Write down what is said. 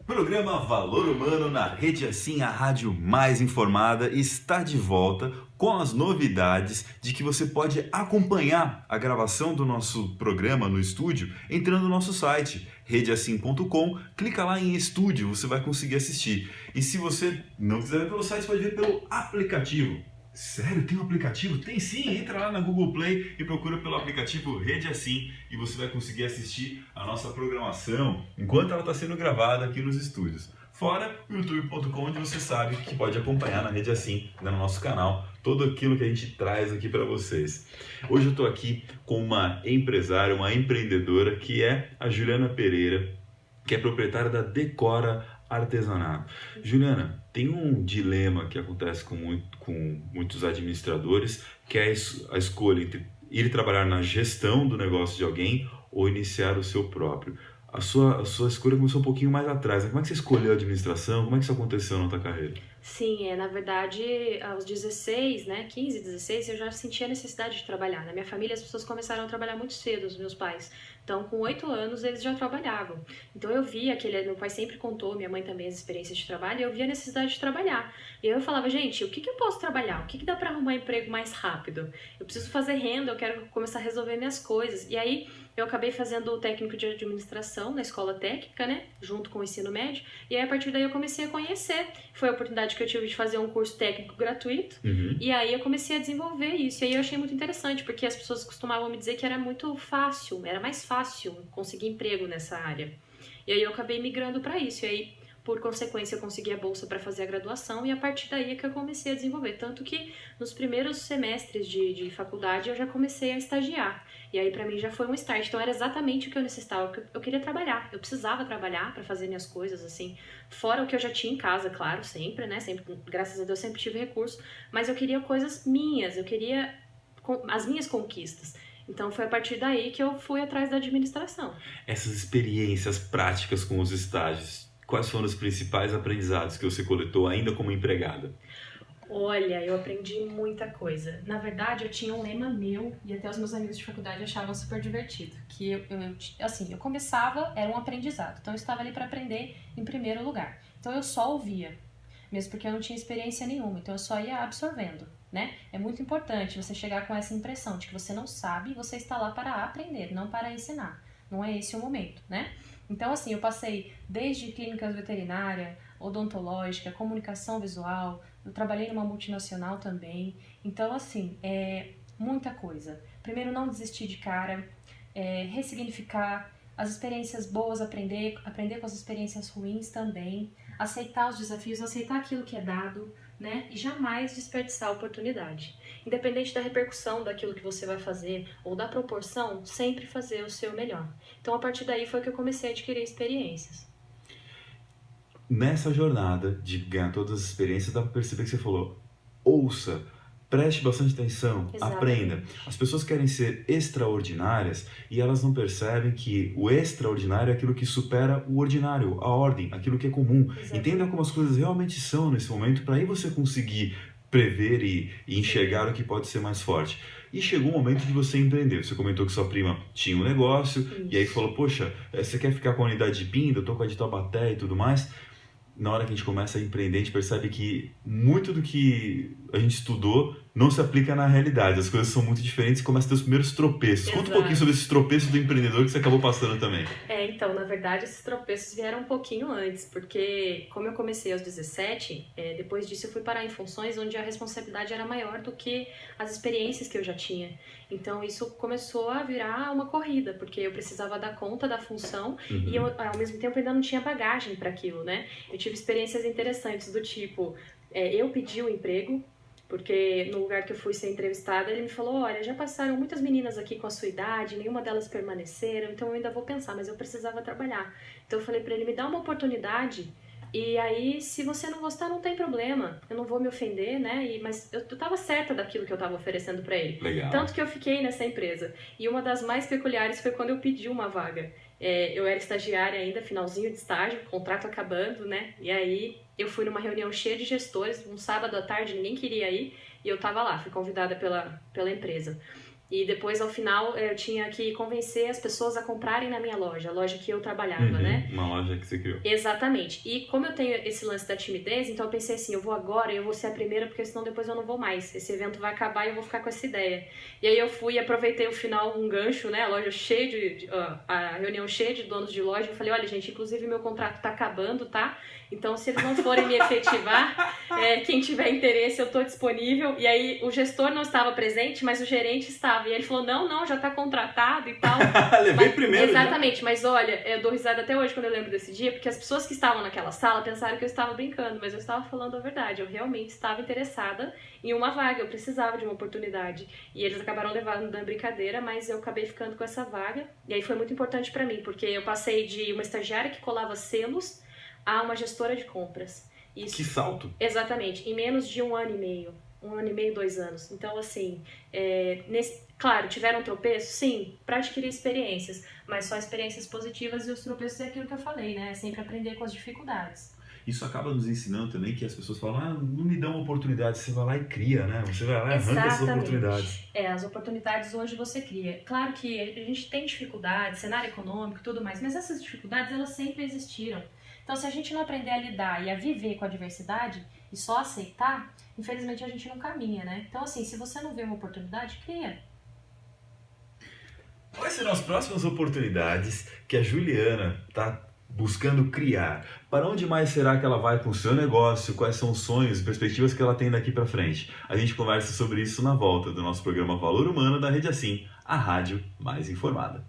Programa Valor Humano na Rede Assim, a rádio mais informada, está de volta com as novidades de que você pode acompanhar a gravação do nosso programa no estúdio entrando no nosso site redeassim.com, clica lá em estúdio, você vai conseguir assistir. E se você não quiser ver pelo site, pode ver pelo aplicativo. Sério? Tem um aplicativo? Tem sim! Entra lá na Google Play e procura pelo aplicativo Rede Assim e você vai conseguir assistir a nossa programação enquanto ela está sendo gravada aqui nos estúdios. Fora o youtube.com, onde você sabe que pode acompanhar na Rede Assim, no nosso canal, tudo aquilo que a gente traz aqui para vocês. Hoje eu estou aqui com uma empresária, uma empreendedora, que é a Juliana Pereira, que é proprietária da Decora Artesanato. Juliana, tem um dilema que acontece com muitos administradores, que é a escolha entre ir trabalhar na gestão do negócio de alguém ou iniciar o seu próprio. A sua escolha começou um pouquinho mais atrás, né? Como é que você escolheu a administração? Como é que isso aconteceu na tua carreira? Sim, na verdade, aos 16, né, 15, 16, eu já sentia a necessidade de trabalhar. Na minha família, as pessoas começaram a trabalhar muito cedo, os meus pais. Então, com 8 anos, eles já trabalhavam. Então, eu via meu pai sempre contou, minha mãe também, as experiências de trabalho, e eu via a necessidade de trabalhar. E eu falava, gente, o que eu posso trabalhar? O que dá para arrumar emprego mais rápido? Eu preciso fazer renda, eu quero começar a resolver minhas coisas. E aí, eu acabei fazendo o técnico de administração na escola técnica, né, junto com o ensino médio. E aí, a partir daí, eu comecei a conhecer. Foi a oportunidade que eu tive de fazer um curso técnico gratuito. E aí, eu comecei a desenvolver isso. E aí, eu achei muito interessante, porque as pessoas costumavam me dizer que era muito fácil, era mais fácil conseguir emprego nessa área. E aí, eu acabei migrando para isso. E aí, por consequência, eu consegui a bolsa para fazer a graduação e a partir daí é que eu comecei a desenvolver. Tanto que nos primeiros semestres de faculdade eu já comecei a estagiar. E aí para mim já foi um start. Então era exatamente o que eu necessitava. Eu queria trabalhar. Eu precisava trabalhar para fazer minhas coisas, assim. Fora o que eu já tinha em casa, claro, sempre, né? Sempre, graças a Deus, sempre tive recurso. Mas eu queria coisas minhas. Eu queria as minhas conquistas. Então foi a partir daí que eu fui atrás da administração. Essas experiências práticas com os estágios, quais foram os principais aprendizados que você coletou ainda como empregada? Olha, eu aprendi muita coisa. Na verdade, eu tinha um lema meu e até os meus amigos de faculdade achavam super divertido. Que eu começava, era um aprendizado. Então eu estava ali para aprender em primeiro lugar. Então eu só ouvia, mesmo porque eu não tinha experiência nenhuma. Então eu só ia absorvendo, né? É muito importante você chegar com essa impressão de que você não sabe e você está lá para aprender, não para ensinar. Não é esse o momento, né? Então, assim, eu passei desde clínicas veterinária, odontológica, comunicação visual, eu trabalhei numa multinacional também. Então, assim, muita coisa. Primeiro, não desistir de cara, ressignificar as experiências boas, aprender com as experiências ruins também, aceitar os desafios, aceitar aquilo que é dado, né? E jamais desperdiçar a oportunidade. Independente da repercussão daquilo que você vai fazer ou da proporção, sempre fazer o seu melhor. Então, a partir daí foi que eu comecei a adquirir experiências. Nessa jornada de ganhar todas as experiências, dá para perceber que você falou: ouça, preste bastante atenção, aprenda. Exatamente. As pessoas querem ser extraordinárias e elas não percebem que o extraordinário é aquilo que supera o ordinário, a ordem, aquilo que é comum. Exatamente. Entenda como as coisas realmente são nesse momento para aí você conseguir prever e enxergar o que pode ser mais forte. E chegou o momento de você empreender. Você comentou que sua prima tinha um negócio e aí falou: poxa, você quer ficar com a unidade de Pinda? Eu tô com a de Taubaté e tudo mais. Na hora que a gente começa a empreender, a gente percebe que muito do que a gente estudou não se aplica na realidade. As coisas são muito diferentes e começa a ter os primeiros tropeços. Conta um pouquinho sobre esses tropeços do empreendedor que você acabou passando também. Então, na verdade, esses tropeços vieram um pouquinho antes, porque como eu comecei aos 17, depois disso eu fui parar em funções onde a responsabilidade era maior do que as experiências que eu já tinha. Então, isso começou a virar uma corrida, porque eu precisava dar conta da função e eu, ao mesmo tempo, ainda não tinha bagagem para aquilo, né? Eu tive experiências interessantes do tipo, eu pedi o emprego, porque no lugar que eu fui ser entrevistada, ele me falou: olha, já passaram muitas meninas aqui com a sua idade, nenhuma delas permaneceram, então eu ainda vou pensar, mas eu precisava trabalhar. Então eu falei pra ele: me dá uma oportunidade, e aí se você não gostar não tem problema, eu não vou me ofender, né? Mas eu tava certa daquilo que eu tava oferecendo pra ele. Legal. Tanto que eu fiquei nessa empresa. E uma das mais peculiares foi quando eu pedi uma vaga. Eu era estagiária ainda, finalzinho de estágio, contrato acabando, né? E aí eu fui numa reunião cheia de gestores, um sábado à tarde, ninguém queria ir, e eu tava lá, fui convidada pela empresa. E depois, ao final, eu tinha que convencer as pessoas a comprarem na minha loja, a loja que eu trabalhava, né? Uma loja que você criou. Exatamente. E como eu tenho esse lance da timidez, então eu pensei assim, eu vou agora e eu vou ser a primeira, porque senão depois eu não vou mais. Esse evento vai acabar e eu vou ficar com essa ideia. E aí eu fui e aproveitei o final, um gancho, né? A loja cheia a reunião cheia de donos de loja. Eu falei, olha, gente, inclusive meu contrato tá acabando, tá? Então, se eles não forem me efetivar, quem tiver interesse, eu tô disponível. E aí, o gestor não estava presente, mas o gerente estava. E ele falou, não, já tá contratado e tal. Levei primeiro. Exatamente, já. Mas olha, eu dou risada até hoje quando eu lembro desse dia, porque as pessoas que estavam naquela sala pensaram que eu estava brincando, mas eu estava falando a verdade. Eu realmente estava interessada em uma vaga, eu precisava de uma oportunidade. E eles acabaram levando na brincadeira, mas eu acabei ficando com essa vaga. E aí foi muito importante pra mim, porque eu passei de uma estagiária que colava selos a uma gestora de compras. Isso, que salto! Exatamente, em menos de 1 ano e meio. 1 ano e meio, 2 anos. Então, assim, claro, tiveram tropeços? Sim, para adquirir experiências, mas só experiências positivas, e os tropeços é aquilo que eu falei, né? É sempre aprender com as dificuldades. Isso acaba nos ensinando também que as pessoas falam, não me dão oportunidade, você vai lá e cria, né? Você vai lá e arranca essas oportunidades. As oportunidades hoje você cria. Claro que a gente tem dificuldades, cenário econômico e tudo mais, mas essas dificuldades, elas sempre existiram. Então, se a gente não aprender a lidar e a viver com a diversidade e só aceitar, infelizmente a gente não caminha, né? Então, assim, se você não vê uma oportunidade, cria. Quais serão as próximas oportunidades que a Juliana está buscando criar? Para onde mais será que ela vai com o seu negócio? Quais são os sonhos e perspectivas que ela tem daqui para frente? A gente conversa sobre isso na volta do nosso programa Valor Humano da Rede Assim, a rádio mais informada.